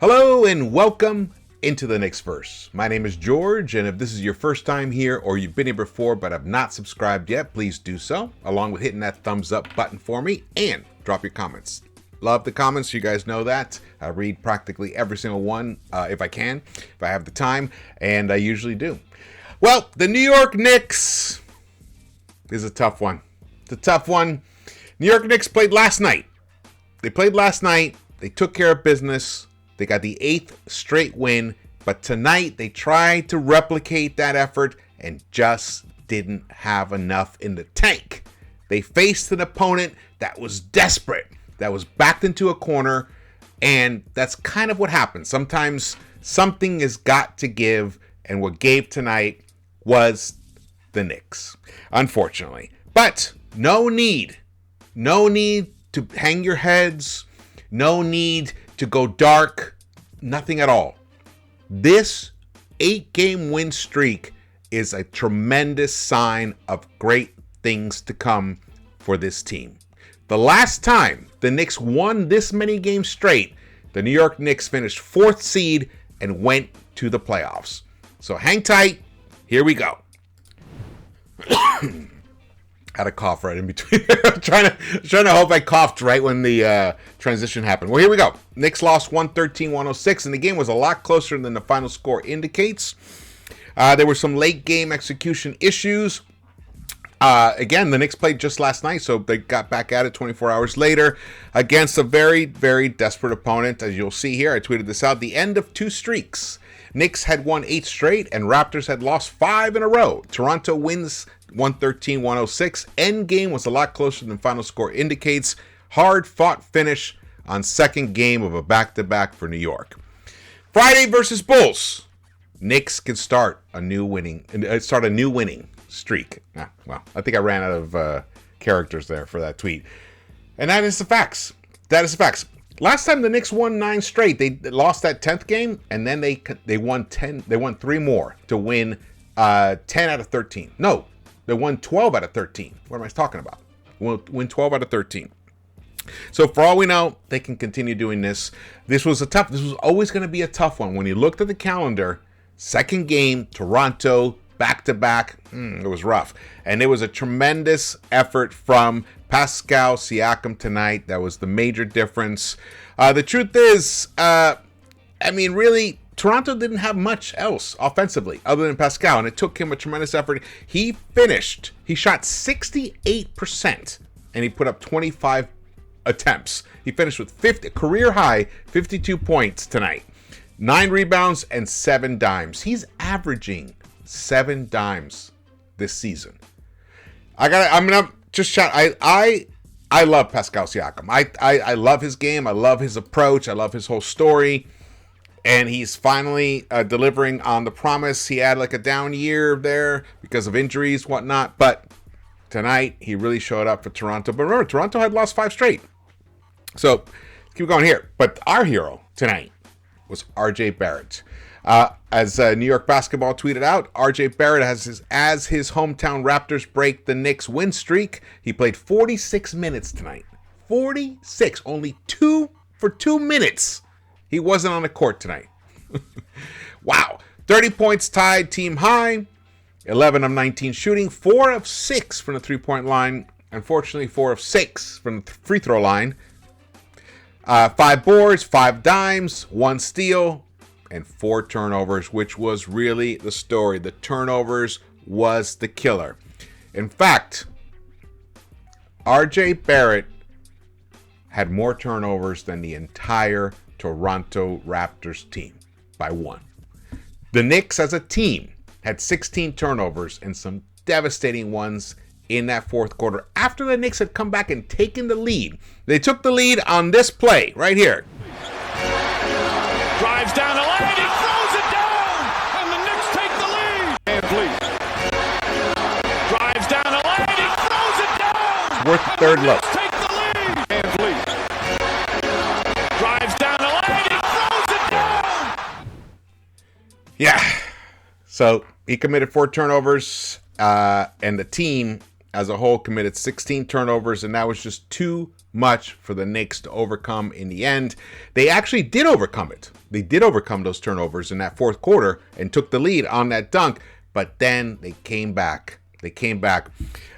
Hello and welcome into the Knicks-Verse. My name is George, and if this is your first time here or you've been here before but have not subscribed yet, please do so, along with hitting that thumbs up button for me and drop your comments. Love the comments, you guys know that. I read practically every single one if I can, if I have the time, and I usually do. Well, the New York Knicks is a tough one. It's a tough one. New York Knicks played last night. They took care of business. They got the 8th straight win, but tonight they tried to replicate that effort and just didn't have enough in the tank. They faced an opponent that was desperate, that was backed into a corner, and that's kind of what happens. Sometimes something has got to give, and what gave tonight was the Knicks, unfortunately. But no need to hang your heads, no need to go dark, nothing at all. This 8-game win streak is a tremendous sign of great things to come for this team. The last time the Knicks won this many games straight, the New York Knicks finished 4th seed and went to the playoffs. So hang tight, here we go. Had a cough right in between. I'm trying to hope I coughed right when the transition happened. Well, here we go. Knicks lost 113-106, and the game was a lot closer than the final score indicates. There were some late game execution issues. Again, the Knicks played just last night, so they got back at it 24 hours later against a very, very desperate opponent. As you'll see here, I tweeted this out, the end of 2 streaks. Knicks had won 8 straight, and Raptors had lost 5 in a row. Toronto wins 113-106. End game was a lot closer than final score indicates. Hard fought finish on second game of a back-to-back for New York. Friday versus Bulls. Knicks can start a new winning streak. Well, I think I ran out of characters there for that tweet. And that is the facts. Last time the Knicks won 9 straight, they lost that 10th game, and then they won 10. They won 3 more to win 10 out of 13. No, they won 12 out of 13. What am I talking about? Win 12 out of 13. So for all we know, they can continue doing this. This was always going to be a tough one. When you looked at the calendar, second game, Toronto, back-to-back, it was rough. And it was a tremendous effort from Pascal Siakam tonight. That was the major difference. The truth is, really, Toronto didn't have much else offensively other than Pascal, and it took him a tremendous effort. He shot 68%, and he put up 25 attempts. He finished with career-high 52 points tonight, 9 rebounds, and 7 dimes. He's averaging 7 dimes this season. I'm gonna just shout. I love Pascal Siakam. I love his game. I love his approach. I love his whole story. And he's finally delivering on the promise. He had like a down year there because of injuries, whatnot. But tonight, he really showed up for Toronto. But remember, Toronto had lost 5 straight. So, keep going here. But our hero tonight was R.J. Barrett. As New York Basketball tweeted out, R.J. Barrett as his hometown Raptors break the Knicks win streak. He played 46 minutes tonight. 46. Only 2 minutes. He wasn't on the court tonight. Wow. 30 points tied team high. 11 of 19 shooting. 4 of 6 from the three-point line. Unfortunately, 4 of 6 from the free throw line. 5 boards, 5 dimes, 1 steal, and 4 turnovers, which was really the story. The turnovers was the killer. In fact, R.J. Barrett had more turnovers than the entire Toronto Raptors team by 1. The Knicks as a team had 16 turnovers and some devastating ones in that fourth quarter. After the Knicks had come back and taken the lead, they took the lead on this play right here. Drives down the lane, he throws it down, and the Knicks take the lead. And please. Drives down the lane, he throws it down. Worth the third look. Take the lead. And please. Drives down the lane, he throws it down. Yeah. So he committed 4 turnovers, and the team as a whole committed 16 turnovers, and that was just too much for the Knicks to overcome in the end. They actually did overcome it. They did overcome those turnovers in that fourth quarter and took the lead on that dunk, but then they came back.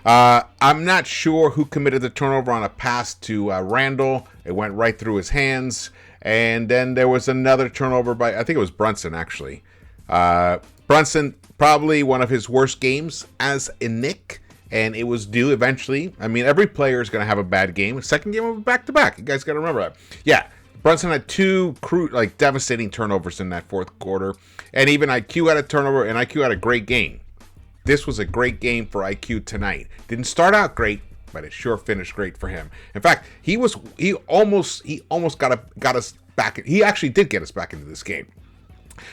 I'm not sure who committed the turnover on a pass to Randle. It went right through his hands. And then there was another turnover by, I think it was Brunson, actually. Brunson, probably one of his worst games as a Knick. And it was due eventually. I mean, every player is going to have a bad game. Second game of a back-to-back. You guys got to remember that. Yeah, Brunson had two devastating turnovers in that fourth quarter. And even IQ had a turnover, and IQ had a great game. This was a great game for IQ tonight. Didn't start out great, but it sure finished great for him. In fact, he almost got us back. He actually did get us back into this game.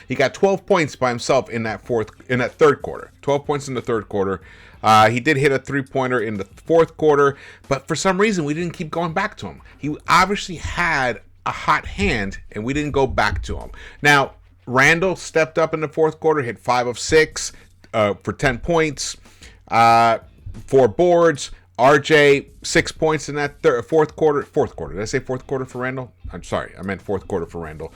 He got 12 points by himself in that third quarter. 12 points in the third quarter. He did hit a three-pointer in the fourth quarter, but for some reason we didn't keep going back to him. He obviously had a hot hand, and we didn't go back to him. Now, Randle stepped up in the fourth quarter, hit 5 of 6. For 10 points, 4 boards. RJ, 6 points in that fourth quarter. Did I say fourth quarter for Randle? I'm sorry. I meant fourth quarter for Randle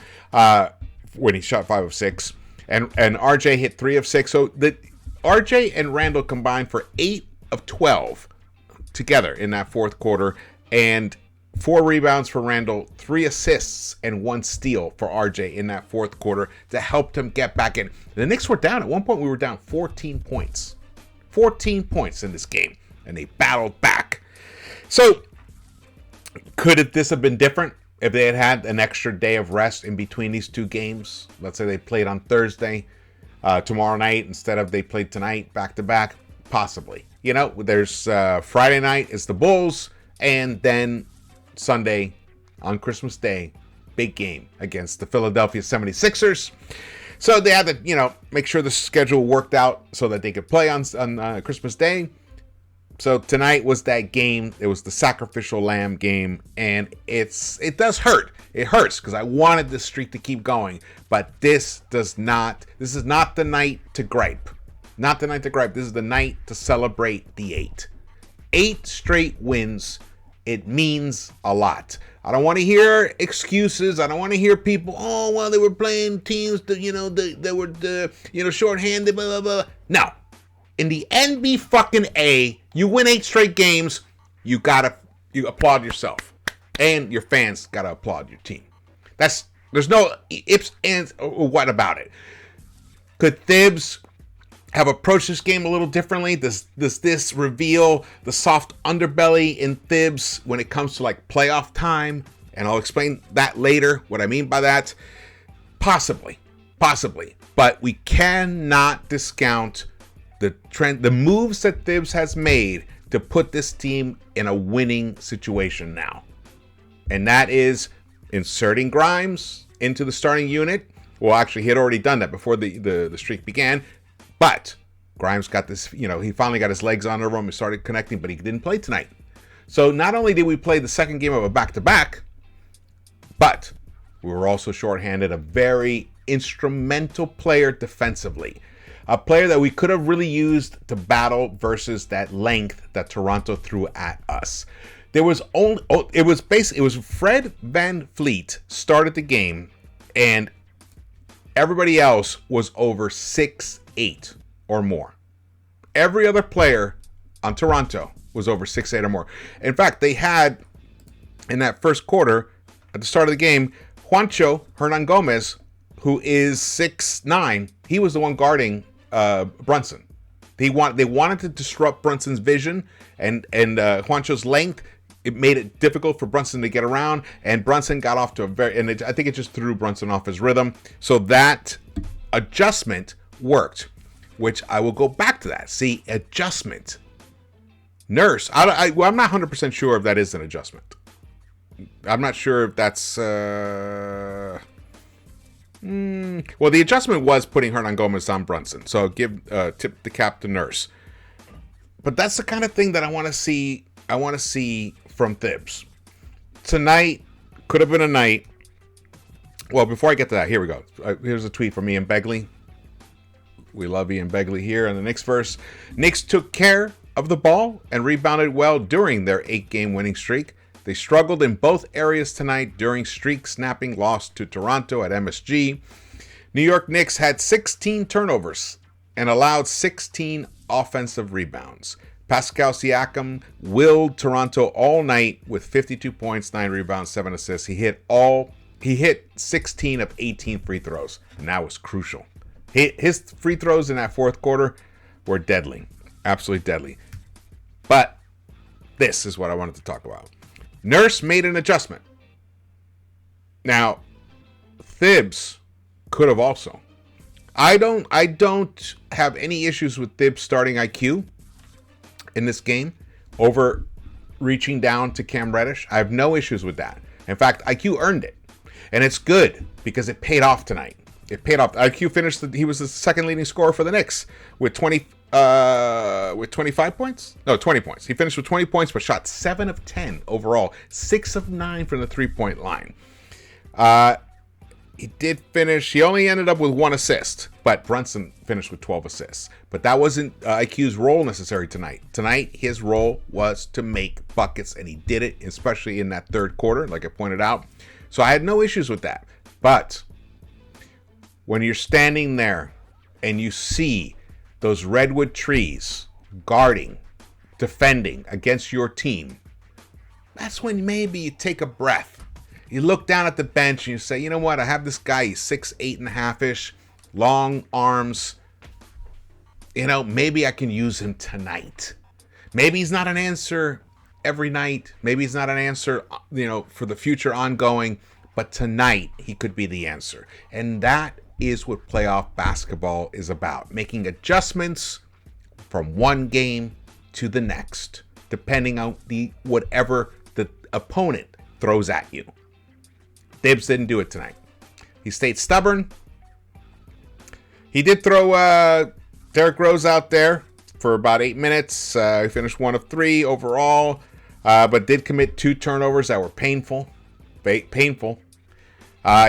when he shot 5 of 6. And RJ hit 3 of 6. So the RJ and Randle combined for 8 of 12 together in that fourth quarter. And 4 rebounds for Randle, 3 assists, and 1 steal for RJ in that fourth quarter to help him get back in. The Knicks were down. At one point, we were down 14 points. 14 points in this game, and they battled back. So, could this have been different if they had an extra day of rest in between these two games? Let's say they played on Thursday, tomorrow night, instead of they played tonight, back-to-back? Possibly. You know, there's Friday night is the Bulls, and then Sunday on Christmas Day, big game against the Philadelphia 76ers. So they had to, make sure the schedule worked out so that they could play on Christmas Day. So tonight was that game. It was the sacrificial lamb game, and it does hurt. It hurts because I wanted this streak to keep going, but this is not the night to gripe. Not the night to gripe. This is the night to celebrate the 8. 8 straight wins. It means a lot. I don't want to hear excuses. I don't want to hear people, oh, well, they were playing teams that, they were shorthanded, blah, blah, blah. No. In the NBA fucking A, you win 8 straight games, you applaud yourself. And your fans gotta applaud your team. There's no ifs, ands, or what about it. Could Thibs have approached this game a little differently? Does this reveal the soft underbelly in Thibs when it comes to playoff time? And I'll explain that later, what I mean by that. Possibly. But we cannot discount the trend, the moves that Thibs has made to put this team in a winning situation now. And that is inserting Grimes into the starting unit. Well, actually, he had already done that before the streak began. But Grimes got this, he finally got his legs under him and started connecting, but he didn't play tonight. So not only did we play the second game of a back-to-back, but we were also shorthanded a very instrumental player defensively. A player that we could have really used to battle versus that length that Toronto threw at us. It was Fred VanVleet started the game, and everybody else was over 6'8" or more. Every other player on Toronto was over 6'8" or more. In fact, they had, in that first quarter, at the start of the game, Juancho Hernangomez, who is 6'9", he was the one guarding Brunson. They wanted to disrupt Brunson's vision, and Juancho's length. It made it difficult for Brunson to get around, and Brunson got off to I think it just threw Brunson off his rhythm. So that adjustment worked, which I will go back to that. See, adjustment. Nurse. I'm not 100% sure if that is an adjustment. I'm not sure if that's... Well, the adjustment was putting Hernangomez on Brunson. So tip the cap to Nurse. But that's the kind of thing that I want to see. I want to see from Thibs. Tonight could have been a night. Well, before I get to that, here we go. Here's a tweet from Ian Begley. We love Ian Begley here on the Knicks-Verse. Knicks took care of the ball and rebounded well during their 8-game winning streak. They struggled in both areas tonight during streak snapping loss to Toronto at MSG. New York Knicks had 16 turnovers and allowed 16 offensive rebounds. Pascal Siakam willed Toronto all night with 52 points, 9 rebounds, 7 assists. He hit 16 of 18 free throws, and that was crucial. His free throws in that fourth quarter were deadly, absolutely deadly. But this is what I wanted to talk about. Nurse made an adjustment. Now, Thibs could have also. I don't have any issues with Thibs starting IQ in this game over reaching down to Cam Reddish. I have no issues with that. In fact, IQ earned it. And it's good because it paid off tonight. It paid off. IQ finished, he was the second leading scorer for the Knicks with 25 points? No, 20 points. He finished with 20 points, but shot 7 of 10 overall. 6 of 9 from the three-point line. He did finish, he only ended up with 1 assist, but Brunson finished with 12 assists. But that wasn't IQ's role necessary tonight. Tonight, his role was to make buckets, and he did it, especially in that third quarter, like I pointed out. So I had no issues with that. But when you're standing there and you see those redwood trees guarding, defending against your team, that's when maybe you take a breath. You look down at the bench and you say, you know what? I have this guy, he's 6'8 and a half-ish, long arms. You know, maybe I can use him tonight. Maybe he's not an answer every night. Maybe he's not an answer, for the future ongoing. But tonight, he could be the answer. And that is what playoff basketball is about. Making adjustments from one game to the next, depending on whatever the opponent throws at you. Thibs didn't do it tonight. He stayed stubborn. He did throw Derrick Rose out there for about 8 minutes. He finished 1 of 3 overall, but did commit 2 turnovers that were painful. Painful.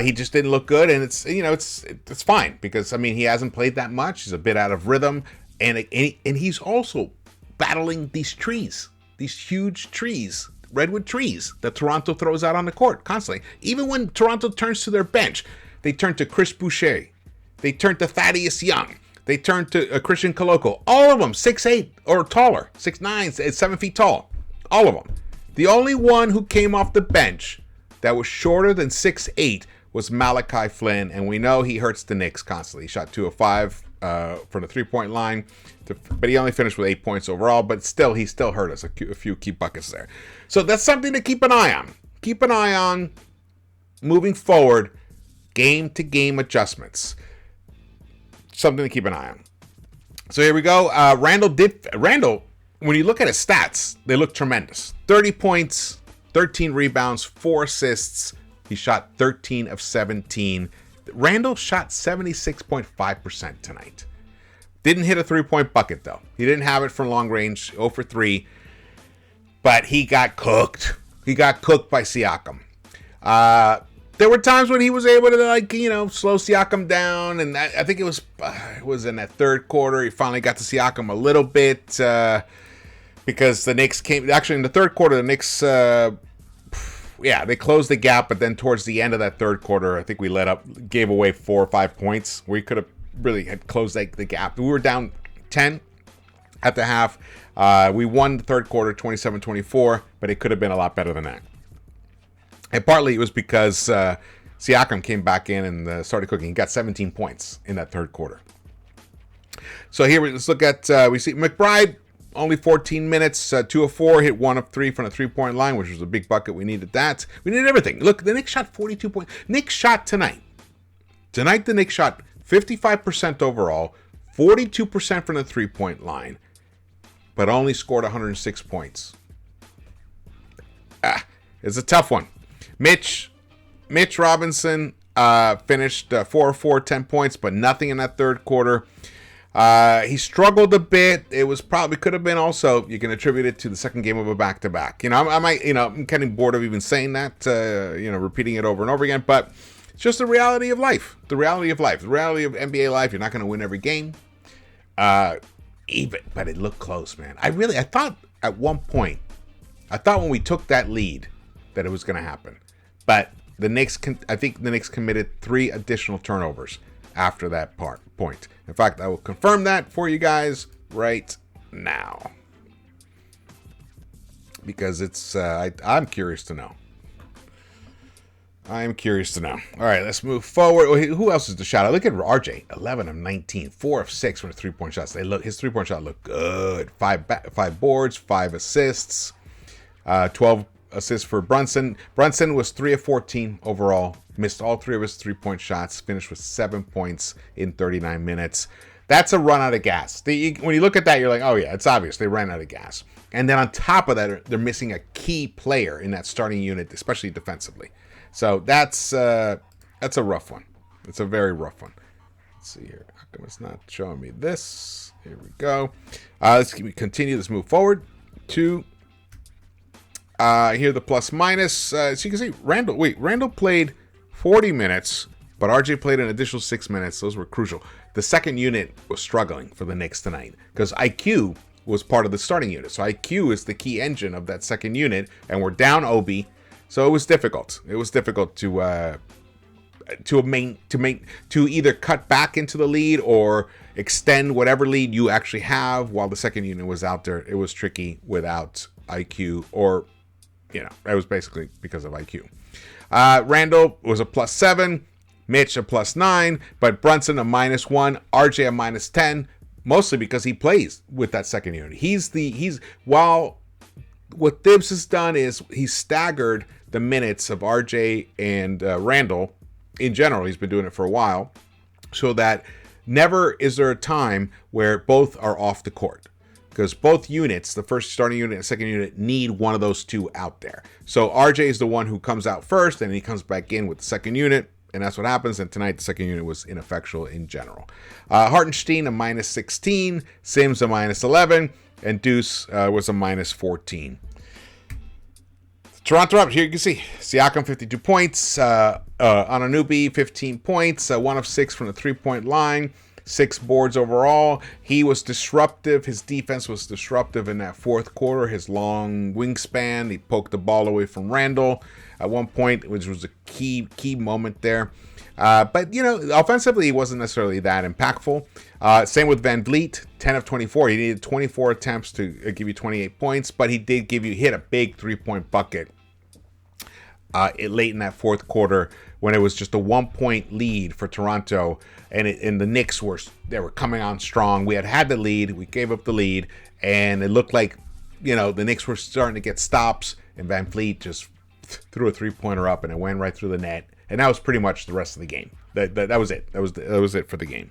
He just didn't look good, and it's fine because he hasn't played that much. He's a bit out of rhythm, and he's also battling these trees, these huge trees. Redwood trees that Toronto throws out on the court constantly. Even when Toronto turns to their bench, they turn to Chris Boucher. They turn to Thaddeus Young. They turn to Christian Koloko. All of them 6'8 or taller, 6'9, 7 feet tall. All of them. The only one who came off the bench that was shorter than 6'8 was Malachi Flynn, and we know he hurts the Knicks constantly. He shot 2 of 5 from the three-point line, but he only finished with 8 points overall, but still, he still hurt us a few key buckets there. So that's something to keep an eye on. Keep an eye on moving forward, game-to-game adjustments. Something to keep an eye on. So here we go. Randle, when you look at his stats, they look tremendous. 30 points, 13 rebounds, 4 assists. He shot 13 of 17. Randle shot 76.5% tonight. Didn't hit a three-point bucket, though. He didn't have it from long range, 0 for 3. But he got cooked. He got cooked by Siakam. There were times when he was able to, slow Siakam down. And I think it was in that third quarter. He finally got to Siakam a little bit. Because the Knicks came... Actually, in the third quarter, the Knicks... they closed the gap, but then towards the end of that third quarter, I think we gave away 4 or 5 points. We could have really had closed the gap. We were down 10 at the half. We won the third quarter 27-24, but it could have been a lot better than that. And partly it was because Siakam came back in and started cooking. He got 17 points in that third quarter. So here, let's look at, we see McBride, only 14 minutes, 2 of 4, hit 1 of 3 from the three-point line, which was a big bucket. We needed that. We needed everything. Look, the Knicks shot 42 points. Knicks shot tonight. Tonight, the Knicks shot 55% overall, 42% from the three-point line, but only scored 106 points. It's a tough one. Mitch Robinson finished 4 of 4, 10 points, but nothing in that third quarter. He struggled a bit. It was probably could have been also, you can attribute it to the second game of a back-to-back. I'm kind of bored of even saying that, repeating it over and over again, but it's just the reality of life. The reality of NBA life. You're not going to win every game. even, but it looked close, man. I thought at one point, when we took that lead that it was going to happen. But I think the Knicks committed 3 additional turnovers after that point. In fact, I will confirm that for you guys right now. Because I'm curious to know. I'm curious to know. All right, let's move forward. Who else is the shot? Look at RJ, 11 of 19, 4 of 6 from the three-point shots. His three-point shot looked good. 5 boards, 5 assists, 12 assists for Brunson. Brunson was 3 of 14 overall. Missed all 3 of his three-point shots. Finished with 7 points in 39 minutes. That's a run out of gas. When you look at that, you're like, oh yeah, it's obvious. They ran out of gas. And then on top of that, they're missing a key player in that starting unit, especially defensively. So that's a rough one. It's a very rough one. Let's see here. How come it's not showing me this? Here we go. Let's continue. Let's move forward to here the plus minus. So you can see Randle played 40 minutes, but RJ played an additional 6 minutes. Those were crucial. The second unit was struggling for the Knicks tonight because IQ was part of the starting unit. So IQ is the key engine of that second unit, and we're down Obi. So it was difficult. It was difficult to either cut back into the lead or extend whatever lead you actually have while the second unit was out there. It was tricky without IQ, or it was basically because of IQ. Randle was a +7, Mitch a +9, but Brunson a -1, RJ a -10, mostly because he plays with that second unit. While what Thibs has done is he's staggered the minutes of RJ and Randle. In general, he's been doing it for a while, so that never is there a time where both are off the court, because both units, the first starting unit and second unit, need one of those two out there. So RJ is the one who comes out first, and he comes back in with the second unit, and that's what happens. And tonight, the second unit was ineffectual in general. Hartenstein a -16, Sims a -11, and Deuce was a -14. Toronto Raptors, here you can see Siakam 52 points, Anunoby 15 points, 1 of 6 from the three-point line, 6 boards overall. He was disruptive. His defense was disruptive in that fourth quarter. His long wingspan, he poked the ball away from Randle at one point, which was a key moment there. But, offensively, he wasn't necessarily that impactful. Same with Van Vliet, 10 of 24. He needed 24 attempts to give you 28 points, but he did hit a big three-point bucket late in that fourth quarter when it was just a 1-point lead for Toronto, and the Knicks were coming on strong. We had the lead. We gave up the lead, and it looked like, the Knicks were starting to get stops, and Van Vliet just threw a three-pointer up, and it went right through the net. And that was pretty much the rest of the game. That was it. That was it for the game.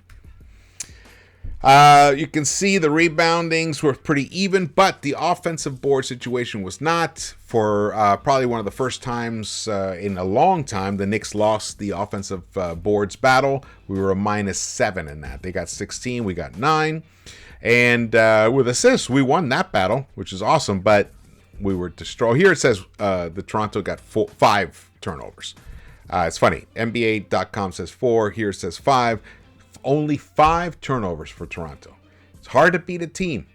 You can see the reboundings were pretty even, but the offensive board situation was not. For probably one of the first times in a long time, the Knicks lost the offensive boards battle. We were a -7 in that. They got 16, we got 9. And with assists, we won that battle, which is awesome, but we were destroyed. Here it says the Toronto got 5 turnovers. It's funny. NBA.com says 4. Here it says 5. Only 5 turnovers for Toronto. It's hard to beat a team.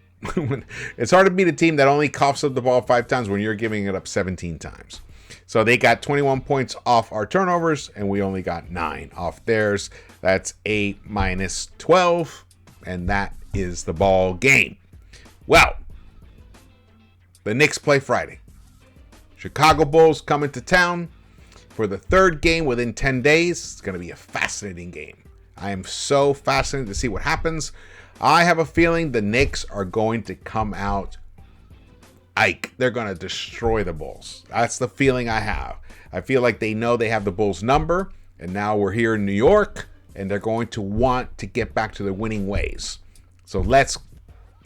It's hard to beat a team that only coughs up the ball 5 times when you're giving it up 17 times. So they got 21 points off our turnovers, and we only got 9 off theirs. That's a -12, and that is the ball game. Well, the Knicks play Friday. Chicago Bulls coming to town for the 3rd game within 10 days. It's going to be a fascinating game. I am so fascinated to see what happens. I have a feeling the Knicks are going to come out Ike. They're going to destroy the Bulls. That's the feeling I have. I feel like they know they have the Bulls number, and now we're here in New York, and they're going to want to get back to their winning ways. So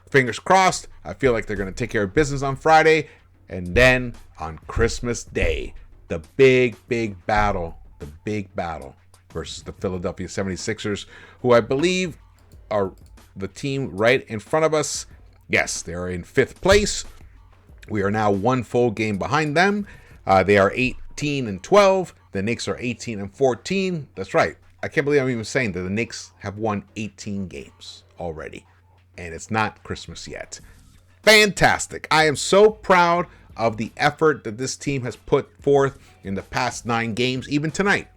fingers crossed, I feel like they're going to take care of business on Friday, and then on Christmas Day, the big battle versus the Philadelphia 76ers, who I believe are the team right in front of us. Yes, they are in 5th place. We are now 1 full game behind them. They are 18-12. The Knicks are 18-14. That's right. I can't believe I'm even saying that the Knicks have won 18 games already. and it's not Christmas yet. Fantastic. I am so proud of the effort that this team has put forth in the past 9 games, even tonight.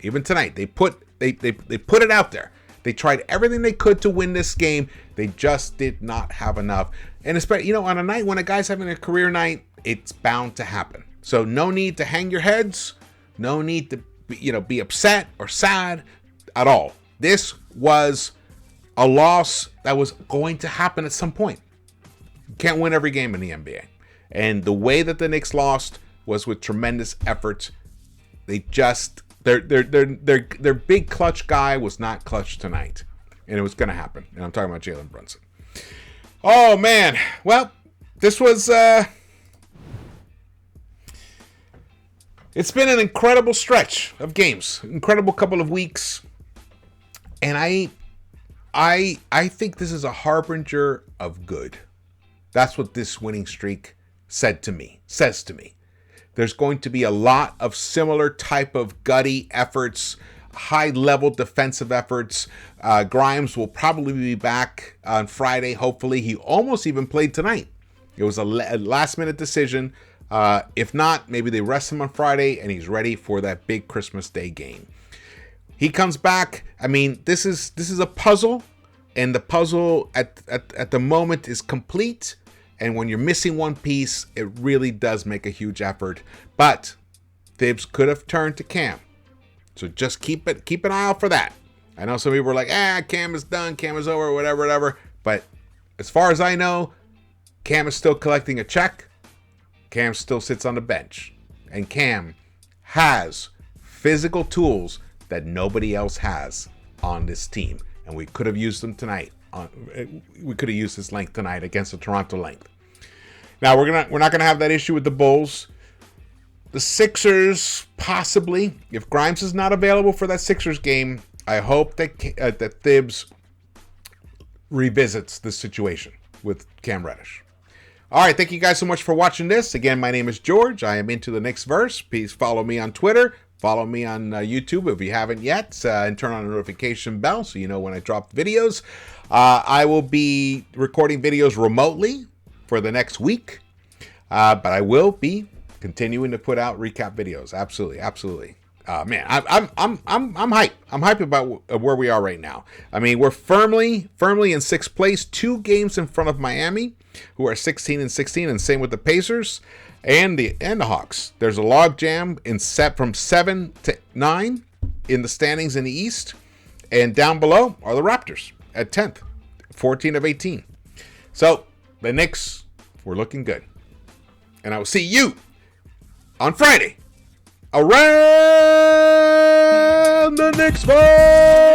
They put it out there. They tried everything they could to win this game. They just did not have enough. And especially, on a night when a guy's having a career night, it's bound to happen. So no need to hang your heads. No need to be upset or sad at all. This was a loss that was going to happen at some point. You can't win every game in the NBA. And the way that the Knicks lost was with tremendous effort. They just their big clutch guy was not clutch tonight. And it was going to happen. And I'm talking about Jalen Brunson. Oh man. Well, this was it's been an incredible stretch of games. Incredible couple of weeks. And I think this is a harbinger of good. That's what this winning streak says to me. There's going to be a lot of similar type of gutty efforts, high-level defensive efforts. Grimes will probably be back on Friday, hopefully. He almost even played tonight. It was a last-minute decision. If not, maybe they rest him on Friday, and he's ready for that big Christmas Day game. He comes back. I mean, this is a puzzle, and the puzzle at the moment is complete. And when you're missing one piece, it really does make a huge effort. But Thibs could have turned to Cam. So just keep an eye out for that. I know some people are like, Cam is done, Cam is over, whatever. But as far as I know, Cam is still collecting a check. Cam still sits on the bench. And Cam has physical tools that nobody else has on this team. And we could have used them tonight. We could have used his length tonight against the Toronto length. Now we're not gonna have that issue with the Bulls. The Sixers, possibly. If Grimes is not available for that Sixers game, I hope that Thibs revisits the situation with Cam Reddish. All right, thank you guys so much for watching this. Again, my name is George. I am into the Knicks-Verse. Please follow me on Twitter. Follow me on YouTube if you haven't yet, and turn on the notification bell so you know when I drop videos. I will be recording videos remotely for the next week, but I will be continuing to put out recap videos. Absolutely. Man, I'm hyped. I'm hyped about where we are right now. I mean, we're firmly in 6th place, 2 games in front of Miami, who are 16-16, and same with the Pacers. And the Hawks. There's a log jam from 7 to 9 in the standings in the East. And down below are the Raptors at 10th, 14 of 18. So the Knicks, we're looking good. And I will see you on Friday around the Knicks-Verse.